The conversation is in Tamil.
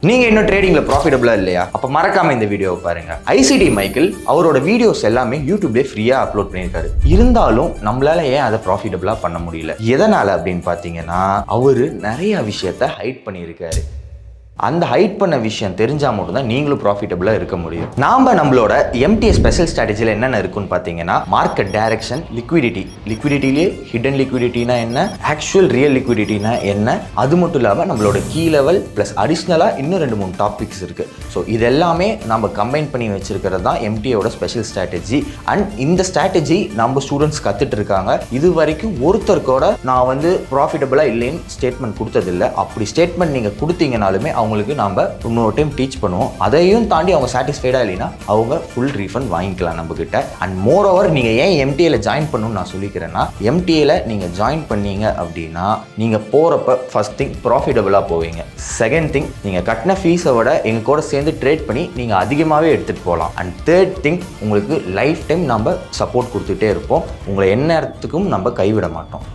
நீங்க இன்னும் ட்ரேடிங்ல ப்ராஃபிட்டபிளா இல்லையா? அப்ப மறக்காம இந்த வீடியோவை பாருங்க. ஐசிடி மைக்கேல் அவரோட வீடியோஸ் எல்லாமே யூடியூப்ல ஃப்ரீயா அப்லோட் பண்ணியிருக்காரு. இருந்தாலும் நம்மளால ஏன் அதை ப்ராஃபிட்டபிளா பண்ண முடியல? எதனால அப்படின்னு பாத்தீங்கன்னா, அவரு நிறைய விஷயத்த ஹைட் பண்ணியிருக்காரு. அந்த ஹைட் பண்ண விஷயம் தெரிஞ்சால் மட்டும்தான் நீங்களும் ப்ராஃபிட்டபிளாக இருக்க முடியும். நம்மளோட எம்டிஏ ஸ்பெஷல் ஸ்ட்ராட்டஜியில் என்னென்ன இருக்குன்னு பார்த்தீங்கன்னா, மார்க்கெட் டைரக்ஷன், லிக்விடிட்டிலே ஹிடன் லிக்விடிட்டினா என்ன, ஆக்சுவல் ரியல் லிக்விடிட்டினா என்ன, அது மட்டும் இல்லாமல் நம்மளோட கீ லெவல் ப்ளஸ் அடிஷ்னலாக இன்னும் 2-3 டாபிக்ஸ் இருக்குது. ஸோ இதெல்லாமே நம்ம கம்பைன் பண்ணி வச்சிருக்கிறது தான் எம்டிஏவோட ஸ்பெஷல் ஸ்ட்ராட்டஜி. அண்ட் இந்த ஸ்ட்ராட்டஜி நம்ம ஸ்டூடெண்ட்ஸ் கற்றுட்டு இருக்காங்க. இது வரைக்கும் ஒருத்தருக்கோட நான் ப்ராஃபிட்டபிளாக இல்லைன்னு ஸ்டேட்மெண்ட் கொடுத்ததில்லை. அப்படி ஸ்டேட்மெண்ட் நீங்கள் கொடுத்தீங்கனாலுமே அவங்களுக்கு நம்ம இன்னொரு டைம் டீச் பண்ணுவோம். அதையும் தாண்டி அவங்க சாட்டிஸ்ஃபைடாக இல்லைன்னா அவங்க ஃபுல் ரீஃபண்ட் வாங்கிக்கலாம் நம்ம கிட்ட. அண்ட் மோர் ஓவர் நீங்கள் ஏன் எம்டிஏல ஜாயின் பண்ணணும்னு நான் சொல்லிக்கிறேன்னா, எம்டிஏல நீங்கள் ஜாயின் பண்ணீங்க அப்படின்னா நீங்கள் போகிறப்ப ஃபர்ஸ்ட் திங் ப்ராஃபிட்டபிளாக போவீங்க. செகண்ட் திங், நீங்கள் கட்டின ஃபீஸை விட எங்கள் கூட சேர்ந்து ட்ரேட் பண்ணி நீங்கள் அதிகமாகவே எடுத்துகிட்டு போகலாம். அண்ட் தேர்ட் திங், உங்களுக்கு லைஃப் டைம் நம்ம சப்போர்ட் கொடுத்துட்டே இருப்போம். உங்களை எந்நேரத்துக்கும் நம்ம கைவிட மாட்டோம்.